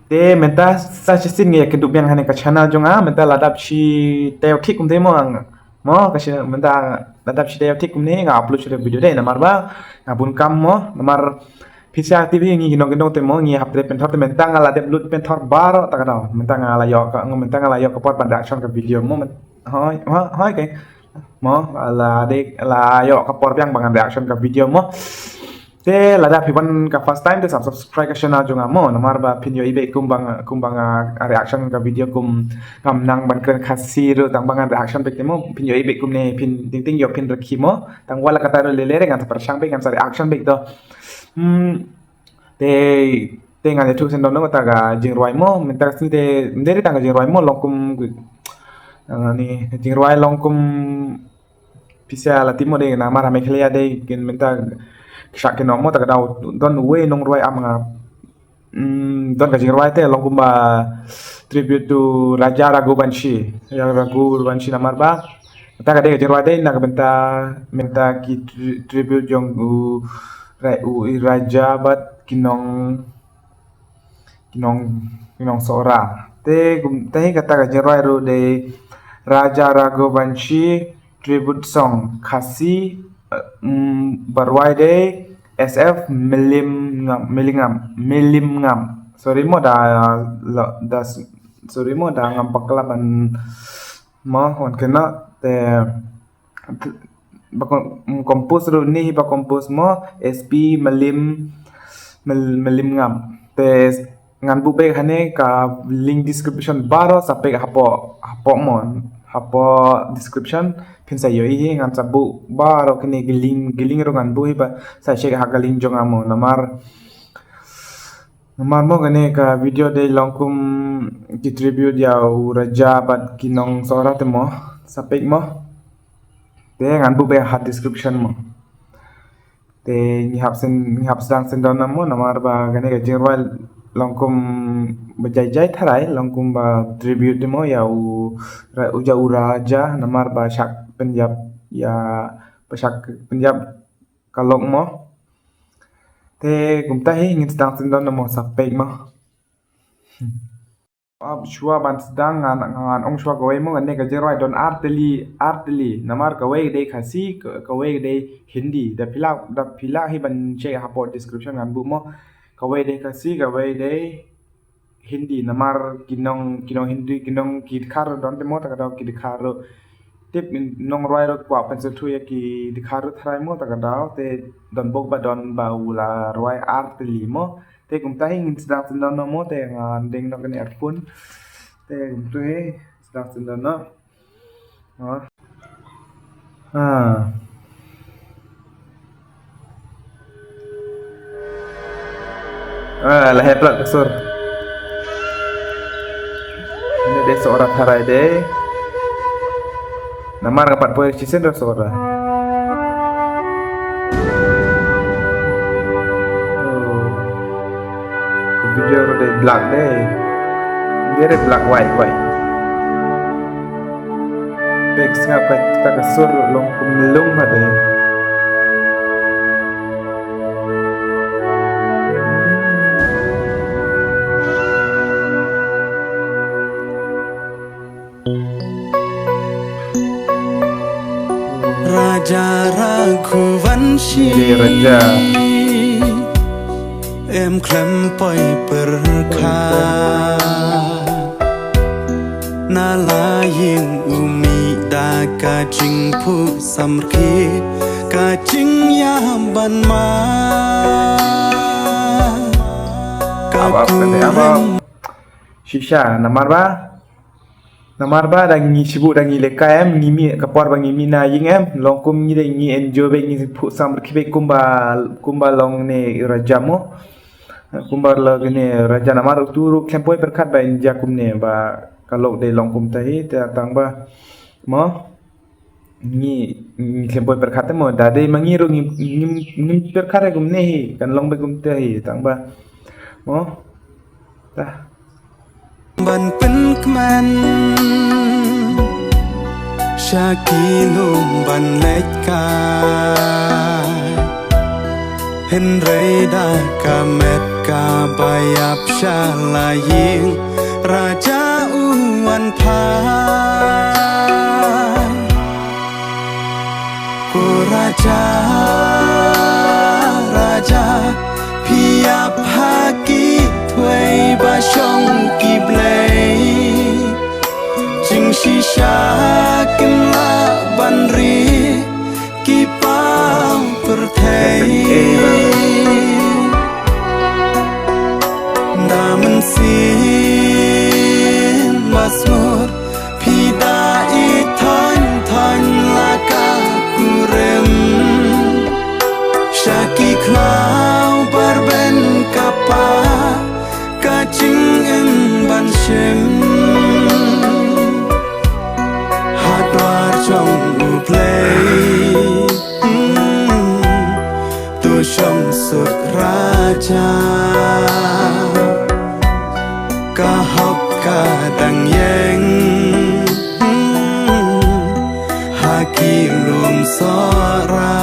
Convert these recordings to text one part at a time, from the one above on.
te menta sa chisin nge keduk yang hane ka channel jonga menta ladap chi teo thik kum te mo mo ka menta ladap chi teo thik kum ne nga upload chire video de namar ba nga bun kam mo namar Pisa TV ngi ginong ginong te mo ngi hapte pen thor te menta nga ladap lut pen thor bar ta kana menta nga la yo ka menta nga la yo ka pot pada action ka video mo hoi hoi ke mo la de la yo ka por yang bangan reaction ka video mo te lada pipan ka first time te subscribe ka channel jonga mo namar ba pin yo ibe kumbang reaction ka video kum kam nang ban kren khasiru tang bangan reaction pe mo pin yo ibe kum ne pin ting ting yo pin rakhi mo tang wala kata le le ngan par sang pe ngam sa reaction pe to te te ngan tu sen don no ta ga jing roi mo mentar si te ndere tang jing roi mo longkum ni jing roi longkum pisa la timo de na mara me khlia de gen mentar sak ke nomo tak dau don we nong roi am nga don ka jingwai te long kumba tribute to Raja Raghuvanshi namar ba ta ka de jingwai te na ka menta ki tribute jong Raja bat kinong sora te kata ka jingwai ro de Raja Raghuvanshi tribute song Khasi Barwai Day SF Milim ngam sorry mo da ngam paklaban mo on kena te kompos ro ni ba kompos mo SP Milim ngam te ngan bu be hane ka link description baro sampai hapo description pin sa yoi ngam sabu baro kini giling ro ngan bu ba sa shek ha galing jong amo namar mo gane ka video de longkum ki tribute ya Raja bat kinong sora te mo sapek mo te ngan bu be ha description mo te ni hap sedang sendon mo namar ba gane ka jirwal longkum bejai tharai longkum ba tribute mo ya Raja namar ba shak Punjab ya pasak Punjab kalok mo te gumta hi ngin sedang sendon mo sapek mo ab shua ban sedang ngan ong shua gawai mo ngane ka jeroi don arteli namar gawai de khasi gawai de hindi da pila hi ban che hapo description ngan bu mo gawai de khasi gawai de hindi namar kinong hindi kinong kidkhar don te mo ta ka kidkhar tip nong roi ro kwa pen tu ya ki dikharu thrai mo ta ka dau te don bok ba don ba ula roi arteli mo te kum tai ngin sedang sendon mo te ngan ding no kene earphone te kum tu he sedang sendon no lah heplak kesur ini de seorang harai de namar kapat poe chisen do sora video ro de black de dia black white pex ngapat ta kasur long kumilung hade Raja Raghuvanshi Raja em klem poi perkha na laying umi da ka jing phu samki ka jing ya ban ma apa shisha namar ba dang ngi sibuk dang ngi lekam ngi mi kapor bang ngi na ying longkum ngi dang ngi enjoy be ngi phu sam khibe kumba long ne Raja mo kumba lo ne Raja namar turu kempoi berkat ba inja kumne ba kalau de longkum tahi ta tang ba mo ngi kempoi berkat mo dade mangiru ngi berkat kumne hi kan long be kum tahi tang ba mo ta ban pen kman Shakilum ban leka hen reda ka met kabayap shalaying Raja Uwan Pan Ku Raja Piap haki Thuay ba shong ki blay Jing shisha kim la ban ri Ki pao perthai Naman sin masmur Pida itan tan laka kurem Shaki klau barben kapa Kacing en ban shem Hadwar chong u play Tu shong sut raja Kahok kadang yeng Haki lum sora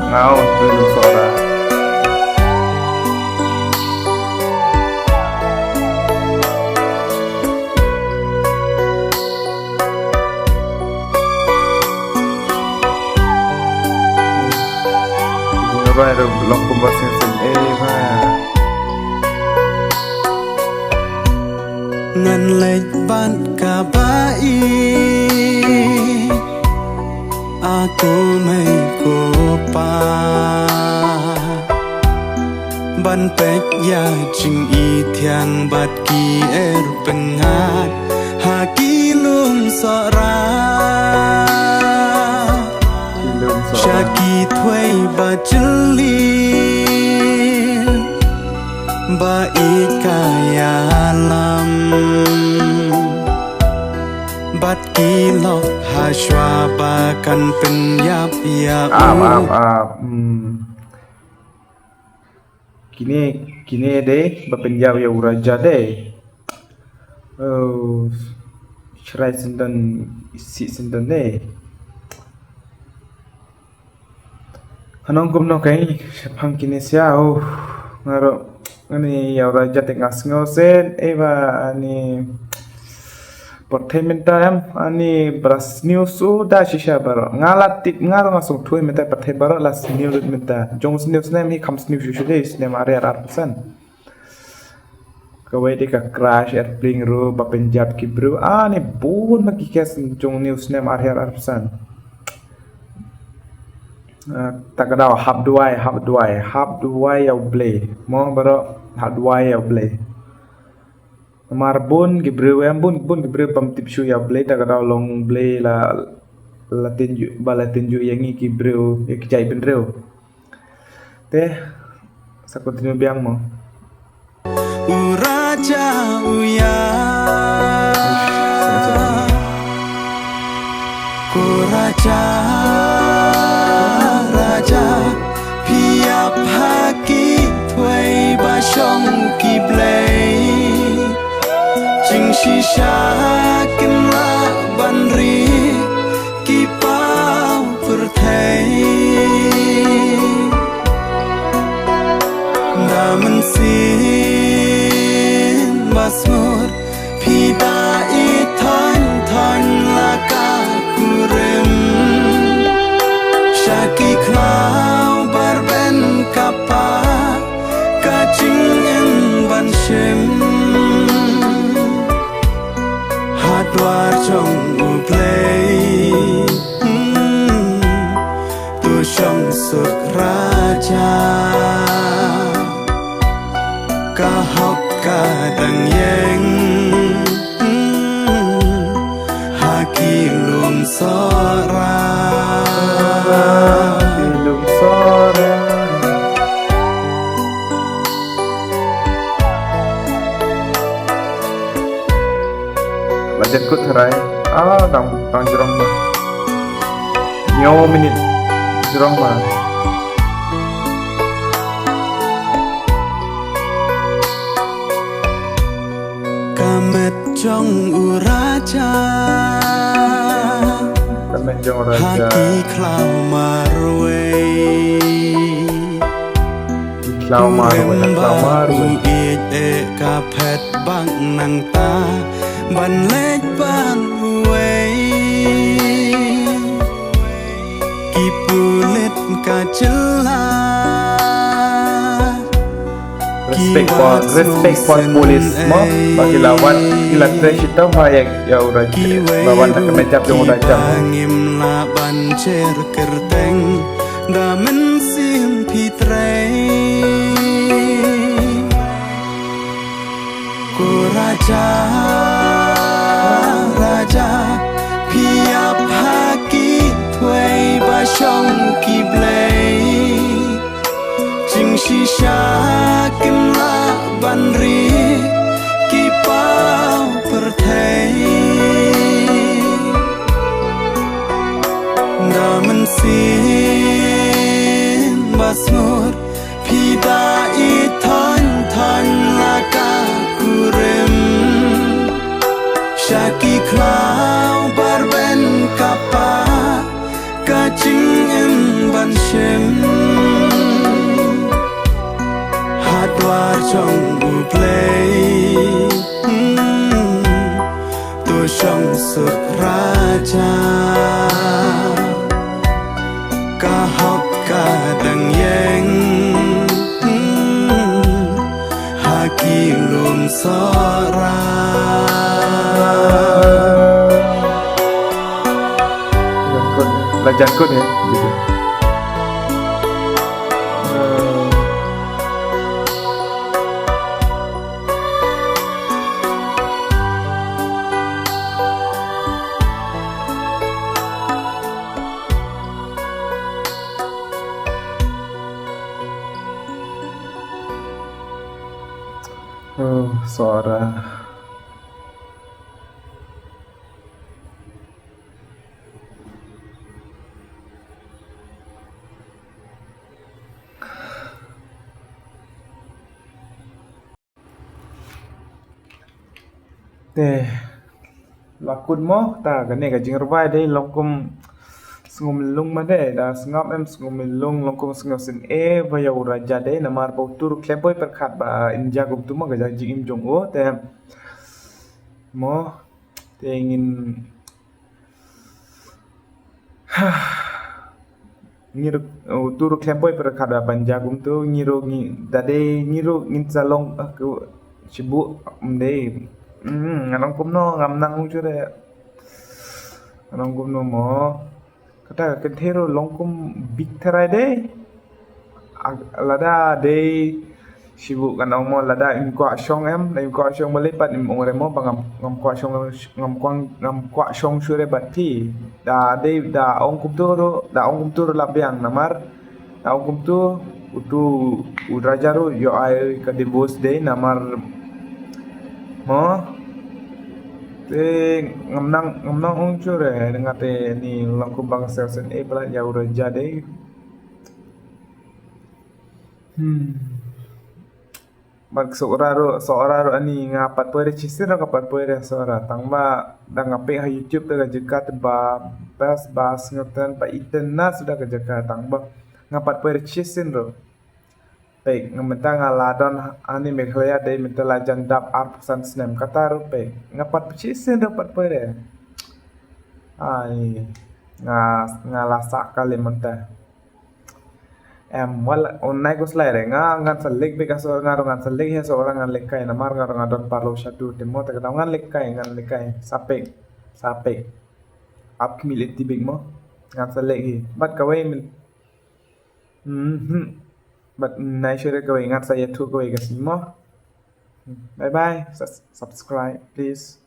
Ngau belum suara. Apa ada blok pembahasan sen Ngan lech ban kabai Aku may kopa Ban pek ya jing i thiang bat ki pengat Haki lum sora belum suara. Shaki thuay ba jeli Ba ikaya lam Bat kilok haswa ba kan penyap ya Kini deh berpenjau ya uraja deh. Oh, cerai senden isi senden deh. Anong kumno kay pang kini siya ngaro ani ya uraja tengah ngosen ani portainment time ani beras news da shisha baro ngalatik ngaro ngasung tuai meta partai baro las news meta jongs news nem hi comes news usually is nem area arsan kawai de ka crash airplane ro ba Punjab ki bro ani bun makikas jong news nem area arsan takadaw hab duai ya blay mo baro hab duai ya blay Marbun gibreu bun gibreu pam tipsu ya blay takadaw long blay la latinju yang iki gibreu ya kijai benreu teh sa continue biang mo Raja uya Ku raja Piap haki Thuay ba shong ki blay Jing shisha kim la ban ri Ki pao perthai Naman sin masmur Pida itan tan laka kurem Shaki klau barben kapa Kacing en ban shem Hadwar chong u play Tu shong suk raja Kahok kadang yeng Haki lum sora belum suara Bajet kut harai tang jerong ba nyawa minit jerong ba Kamet chong u raja Kamet jong raja Haki klau marway Clau maru na clau maru.อีกเอกาแพทบังนังตาบันเล็กบ้านเวยกีปูเล็ดกาจลา Respect for police mo bagi lawan ila trash itu hayak ya uraja bawan tak kemecap yang uraja ngim la ban cer kerteng da men sim pitrei ku raja raja piap haki twei ba shong ki blei jing shisha kim la ban ri ki pau perthei da men sin basmur pida I thon thon la ka kurem shaki klau barben kapa ka ching em ban shem hatwar chong u play tu shong sut raja ka hop ka dang yeng haki lum sora Lajan kot ya gitu. Suara teh lakun mo ta gane ka jingrawai dei longkum sngum lung ma dei da sngap em sngum lung longkum sngap sin vaya uraja dei namar bautur kleboy perkhat ba inja gum tu mo ga jing im jong o te mo te ingin ngiru turu kleboy perkhat ba banja gum tu ngiru ngi dade ngiru ngin salong aku sibuk dei nganong kumno ngamnang ujure nganong kumno mo kata kentero longkum big terai de lada de sibuk kanong mo lada im kwa shong em im kwa shong malipat im ongre mo bangam ngam kwa shong ngam kwa shong sure bati da de da ong kum tu labiang namar da ong kum tu utu udrajaru yo ai ka de bos de namar mo te ngamnang uncure ngate ni langku bangsa sen pala ya uraja de bag seorang ani ngapat pore chisir kapat pore seorang tangma dang ngape ha YouTube daga jekat ba bas ngotan pa itena sudah ke jekat tangba ngapat pore chisin ro pe ngamenta ngaladon ani mekhlaya de mentala jandap arpusan snem kata ro pe ngapat chisin ro pat pore ai ngalasa kali menta wala onai ko slai re ngan salik be kaso ngan salik ya seorang ngan lekai namar ngan don parlo shadu temo ta ngan lekai sape up milit tibig mo ngan salik hi bat kawai min but nai sure kawai ngan saya tu kawai kasimo bye bye subscribe please